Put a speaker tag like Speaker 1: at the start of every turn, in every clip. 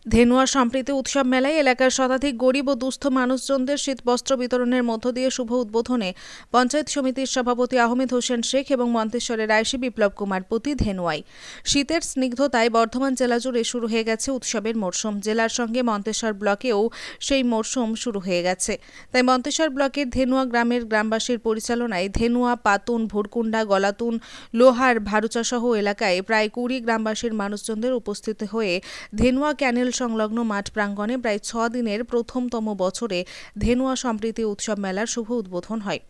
Speaker 1: ধেনুয়া সম্প্রীতি উৎসব মেলায় এলাকার শতাধিক গরিব ও দুস্থ মানুষজনদের শীতবস্ত্র বিতরণের মধ্য দিয়ে শুভ উদ্বোধনে পঞ্চায়েত সমিতির সভাপতি আহমেদ হোসেন শেখ এবং মন্তেশ্বরের আইসি বিপ্লব কুমার পতি ধেনুয়ায়। শীতের স্নিগ্ধতায় বর্ধমান জেলা জুড়ে শুরু হয়ে গেছে উৎসবের মরশুম। জেলার সঙ্গে মন্তেশ্বর ব্লকেও সেই মরশুম শুরু হয়ে গেছে। তাই মন্তেশ্বর ব্লকের ধেনুয়া গ্রামের গ্রামবাসীর পরিচালনায় ধেনুয়া, পাতুন, ভুরকুন্ডা, গলাতুন, লোহার, ভারুচা সহ এলাকায় প্রায় 20 গ্রামবাসীর মানুষজনদের উপস্থিত হয়ে ধেনুয়া ক্যানেল সংলগ্ন মাঠ প্রাঙ্গণে প্রায় 6 দিনের প্রথমতম বছরে ধেনুয়া সম্প্রীতি উৎসব মেলার শুভ উদ্বোধন হয়।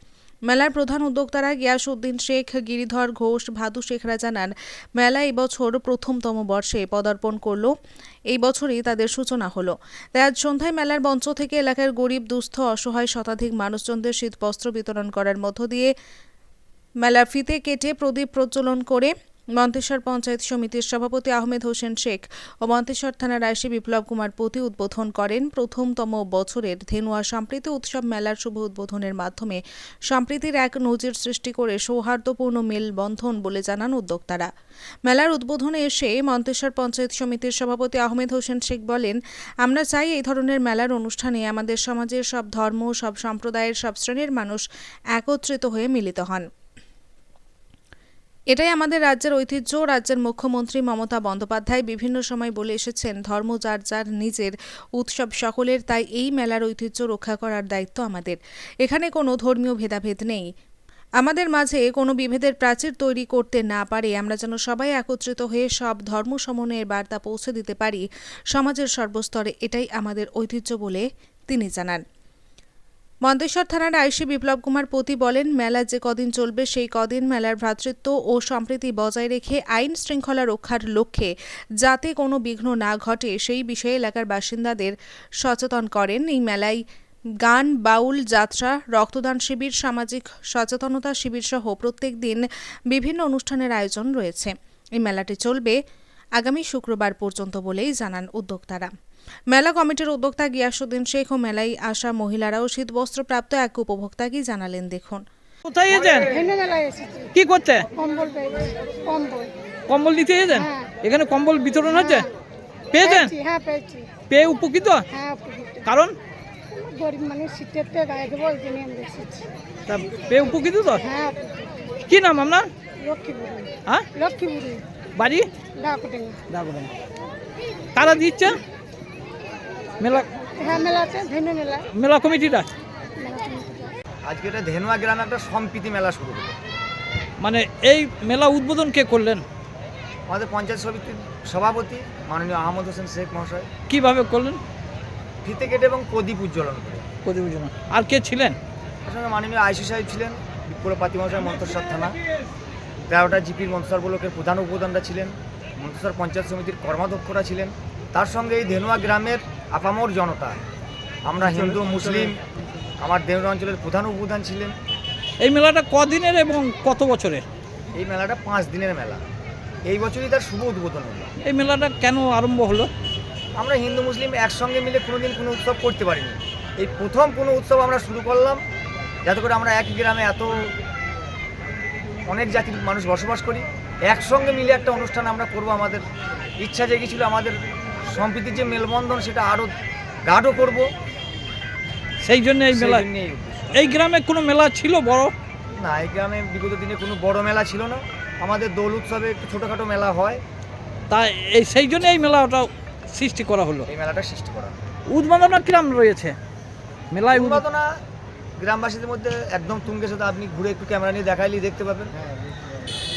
Speaker 1: মেলার প্রধান উদ্যোক্তারা গিয়াসউদ্দিন শেখ, গিরিধর ঘোষ, ভাদু শেখরা জানান, মেলা এবছর প্রথমতম বর্ষে পদার্পণ করল। এই বছরই তাদের সূচনা হলো। তাই আজ সন্ধ্যায় মেলার মঞ্চ থেকে এলাকার গরিব, দুস্থ, অসহায় শতাধিক মানুষজনদের শীতবস্ত্র বিতরণ করার মধ্য দিয়ে মেলার ফিতে কেটে প্রদীপ প্রজ্বলন করে মন্তেশ্বর পঞ্চায়েত সমিতির সভাপতি আহমেদ হোসেন শেখ ও মন্তেশ্বর থানার আইসি বিপ্লব কুমার পতি উদ্বোধন করেন। প্রথমতম বছরের ধেনুয়া সম্প্রীতি উৎসব মেলার শুভ উদ্বোধনের মাধ্যমে সম্প্রীতির এক নজির সৃষ্টি করে সৌহার্দ্যপূর্ণ মেলবন্ধন বলে জানান উদ্যোক্তারা। মেলার উদ্বোধনে এসে মন্তেশ্বর পঞ্চায়েত সমিতির সভাপতি আহমেদ হোসেন শেখ বলেন, আমরা চাই এই ধরনের মেলার অনুষ্ঠানে আমাদের সমাজের সব ধর্ম, সব সম্প্রদায়ের, সব শ্রেণীর মানুষ একত্রিত হয়ে মিলিত হন। এটাই আমাদের রাজ্যের ঐতিহ্য। রাজ্যের মুখ্যমন্ত্রী মমতা বন্দ্যোপাধ্যায় বিভিন্ন সময় বলে এসেছেন, ধর্ম যার যার নিজের, উৎসব সকলের। তাই এই মেলার ঐতিহ্য রক্ষা করার দায়িত্ব আমাদের। এখানে কোনো ধর্মীয় ভেদাভেদ নেই। আমাদের মাঝে কোনো বিভেদের প্রাচীর তৈরি করতে না পারে আমরা যেন সবাই একত্রিত হয়ে সব ধর্ম সমন্বয়ের বার্তা পৌঁছে দিতে পারি সমাজের সর্বস্তরে। এটাই আমাদের ঐতিহ্য বলে তিনি জানান। মন্তেশ্বর থানার আইসি বিপ্লব কুমার পতি বলেন, মেলা যে কদিন চলবে সেই কদিন মেলার ভ্রাতৃত্ব ও সম্প্রীতি বজায় রেখে আইন শৃঙ্খলা রক্ষার লক্ষ্যে যাতে কোনো বিঘ্ন না ঘটে সেই বিষয়ে এলাকার বাসিন্দাদের সচেতন করেন। এই মেলায় গান, বাউল, যাত্রা, রক্তদান শিবির, সামাজিক সচেতনতা শিবির সহ প্রত্যেক দিন বিভিন্ন অনুষ্ঠানের আয়োজন রয়েছে। এই মেলাটি চলবে আগামী শুক্রবার পর্যন্ত বলেই জানান উদ্যোক্তারা। মেলা কমিটির উদ্যোক্তা গিয়াসউদ্দিন শেখ ও মেলায় আসা মহিলারাও শীতবস্ত্র প্রাপ্ত এক উপভোক্তা কি জানালেন, দেখুন।
Speaker 2: কোথায় এসেছেন? কি করতে? কম্বল দিতে এসেছেন? এখানে কম্বল বিতরণ হচ্ছে, পেয়েছেন? পেয়ে উপকৃত? কারণ
Speaker 3: গরিব মানুষ শীতেতে গায়ে দেবো, ওই জন্য আমরা এসেছি।
Speaker 2: তা পেয়ে উপকৃত তো? কি নাম আপনার?
Speaker 3: লক্ষ্মীপুর।
Speaker 2: হ্যাঁ,
Speaker 3: লক্ষ্মীপুর
Speaker 2: বাড়ি
Speaker 3: ডাকুডাঙ্গা।
Speaker 2: কারা দিচ্ছে? মেলা
Speaker 3: মেলাতে ধেনু মেলা,
Speaker 2: মেলা কমিটিটা।
Speaker 4: আজকে এটা ধেনুয়া গ্রামে একটা সম্প্রীতি মেলা শুরু হলো।
Speaker 2: মানে এই মেলা উদ্বোধন কে করলেন?
Speaker 4: আমাদের পঞ্চায়েত সমিতির সভাপতি মাননীয় আহমদ হোসেন শেখ মহাশয়
Speaker 2: কিভাবে করলেন?
Speaker 4: ফিতে কেটে এবং প্রদীপ উজ্জ্বলন করে।
Speaker 2: প্রদীপ উজ্জ্বলন। আর কে ছিলেন?
Speaker 4: তার সঙ্গে মাননীয় আইসি সাহেব ছিলেন, বিপ্লব পাতি মহাশয় মন্তেশ্বর থানা, 13টা জিপির মন্তেশ্বর ব্লকের প্রধান উপপ্রধানরা ছিলেন, মন্তেশ্বর পঞ্চায়েত সমিতির কর্মাধ্যক্ষরা ছিলেন। তার সঙ্গে এই ধেনুয়া গ্রামের আপামর জনতা, আমরা হিন্দু, মুসলিম, আমার ধেনুয়া অঞ্চলের প্রধান উপপ্রধান ছিলেন।
Speaker 2: এই মেলাটা কদিনের এবং কত বছরের?
Speaker 4: এই মেলাটা 5 দিনের মেলা। এই বছরই তার শুভ উদ্বোধন হলো।
Speaker 2: এই মেলাটা কেন আরম্ভ হলো?
Speaker 4: আমরা হিন্দু মুসলিম একসঙ্গে মিলে কোনোদিন কোনো উৎসব করতে পারিনি। এই প্রথম কোনো উৎসব আমরা শুরু করলাম, যাতে করে আমরা একই গ্রামে এত অনেক জাতির মানুষ বসবাস করি, একসঙ্গে মিলে একটা অনুষ্ঠান আমরা করব। আমাদের ইচ্ছা জেগেছিল আমাদের সম্প্রীতির যে মেলবন্ধন সেটা আরও গাঢ় করব।
Speaker 2: সেই জন্য এই মেলা। এই গ্রামে কোনো মেলা ছিল বড়?
Speaker 4: না, এই গ্রামে বিগত দিনে কোনো বড় মেলা ছিল না। আমাদের দোল উৎসবে একটু ছোটোখাটো মেলা হয়,
Speaker 2: তাই সেই জন্য এই মেলাটা সৃষ্টি করা হলো।
Speaker 4: এই মেলাটা সৃষ্টি করা।
Speaker 2: উদ্বোধনা কিরম রয়েছে মেলায়?
Speaker 4: উদ্বোধনা গ্রামবাসীদের মধ্যে একদম তুঙ্গে, সাথে আপনি ঘুরে একটু ক্যামেরা নিয়ে দেখাইলেই দেখতে পাবেন।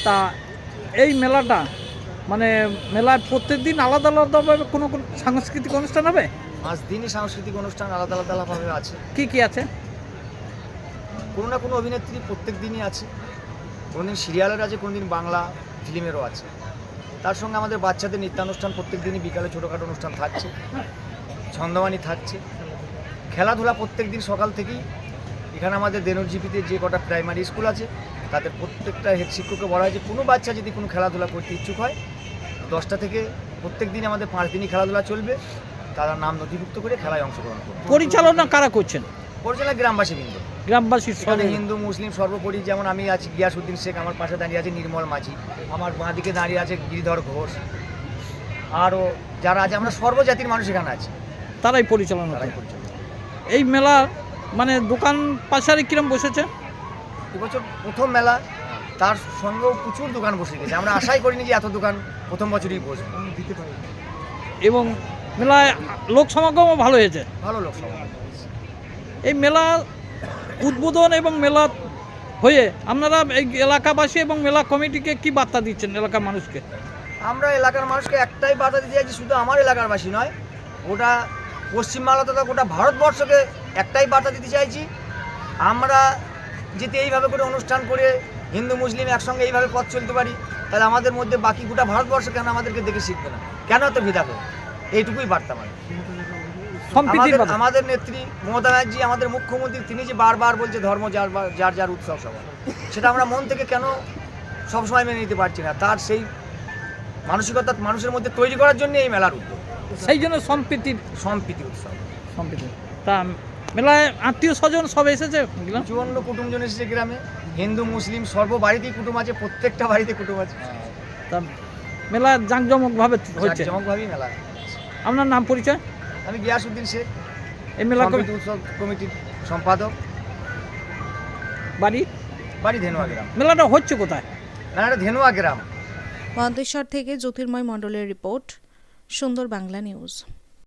Speaker 2: তা এই মেলাটা মানে মেলায় প্রত্যেক দিন আলাদা আলাদাভাবে কোনো সাংস্কৃতিক অনুষ্ঠান হবে?
Speaker 4: 5 দিনই সাংস্কৃতিক অনুষ্ঠান আলাদা আলাদাভাবে আছে।
Speaker 2: কি কি আছে?
Speaker 4: কোনো না কোনো অভিনেত্রী প্রত্যেক দিনই আছে। কোনোদিন সিরিয়ালের আছে, কোনোদিন বাংলা ফিল্মেরও আছে। তার সঙ্গে আমাদের বাচ্চাদের নৃত্যানুষ্ঠান প্রত্যেক দিনই বিকালে ছোটোখাটো অনুষ্ঠান থাকছে, ছন্দবাণী থাকছে, খেলাধুলা প্রত্যেক দিন সকাল থেকেই। এখানে আমাদের দেনুর জিপিতে যে কটা প্রাইমারি স্কুল আছে তাদের প্রত্যেকটা হেড শিক্ষককে বলা হয়েছে, কোনো বাচ্চা যদি কোনো খেলাধুলা করতে ইচ্ছুক হয় 10টা থেকে প্রত্যেক দিন আমাদের 5 দিনই খেলাধুলা চলবে, তারা নাম নথিভুক্ত করে খেলায় অংশগ্রহণ করবে।
Speaker 2: পরিচালনা কারা করছেন?
Speaker 4: পরিচালনা গ্রামবাসী বৃন্দ,
Speaker 2: গ্রামবাসীর
Speaker 4: সেখানে হিন্দু মুসলিম সর্বোপরি। যেমন আমি আছি গিয়াসউদ্দিন শেখ, আমার পাশে দাঁড়িয়ে আছে নির্মল মাঝি, আমার বাঁ দিকে দাঁড়িয়ে আছে গিরিধর ঘোষ, আরও যারা আছে, আমরা সর্বজাতির মানুষ এখানে আছি,
Speaker 2: তারাই পরিচালনা
Speaker 4: তারাই
Speaker 2: করে।
Speaker 4: পরিচালনা করে।
Speaker 2: এই মেলা মানে দোকান পাশারে কিরম বসেছে?
Speaker 4: এবছর প্রথম মেলা, তার সঙ্গেও প্রচুর দোকান বসে গেছে। আমরা আশাই করিনি যে এত দোকান প্রথম বছরই বসবে।
Speaker 2: এবং মেলায় লোক সমাগমও ভালো হয়েছে।
Speaker 4: ভালো লোক সমাগম হয়েছে।
Speaker 2: এই মেলা উদ্বোধন এবং মেলা হয়ে আপনারা এই এলাকাবাসী এবং মেলা কমিটিকে কি বার্তা দিচ্ছেন এলাকার মানুষকে?
Speaker 4: আমরা এলাকার মানুষকে একটাই বার্তা দিতে চাইছি, শুধু আমার এলাকার বাসী নয়, গোটা পশ্চিমবাংলা তথা গোটা ভারতবর্ষকে একটাই বার্তা দিতে চাইছি, আমরা যদি এইভাবে করে অনুষ্ঠান করে হিন্দু মুসলিম একসঙ্গে এইভাবে পথ চলতে পারি, তাহলে আমাদের মধ্যে বাকি গোটা ভারতবর্ষ কেন আমাদেরকে দেখে শিখবে না, কেন এত ভেদাভেদ? এইটুকুই বার্তা আমার। আমাদের নেত্রী মমতা ব্যানার্জি, আমাদের মুখ্যমন্ত্রী, তিনি যে বারবার বলছে ধর্ম যার যার উৎসব সবার, সেটা আমরা মন থেকে কেন সবসময় মেনে নিতে পারছি না? তার সেই মানসিকতা মানুষের মধ্যে তৈরি করার জন্য এই মেলার উদ্যোগ,
Speaker 2: সেই জন্য সম্প্রীতি
Speaker 4: উৎসব।
Speaker 2: তা মেলায় আত্মীয় স্বজন সব এসেছে?
Speaker 4: প্রচুর কুটুমজন এসেছে গ্রামে, হিন্দু মুসলিম সর্ব বাড়িতেই কুটুম আছে, প্রত্যেকটা বাড়িতে কুটুম আছে।
Speaker 2: তা মেলা জাঁকজমকভাবে হচ্ছে।
Speaker 4: জাঁকজমকভাবেই মেলা।
Speaker 2: আপনার নাম পরিচয়?
Speaker 4: আমি গিয়াসউদ্দিন শেখ,
Speaker 2: এই মেলা
Speaker 4: সম্প্রীতি উৎসব কমিটির সম্পাদক।
Speaker 2: বাড়ি
Speaker 4: ধেনুয়া গ্রাম।
Speaker 2: মেলাটা হচ্ছে কোথায়?
Speaker 4: না, এটা ধেনুয়া গ্রাম।
Speaker 1: মন্তেশ্বর থেকে জ্যোতির্ময় মণ্ডলের রিপোর্ট, সুন্দর বাংলা নিউজ।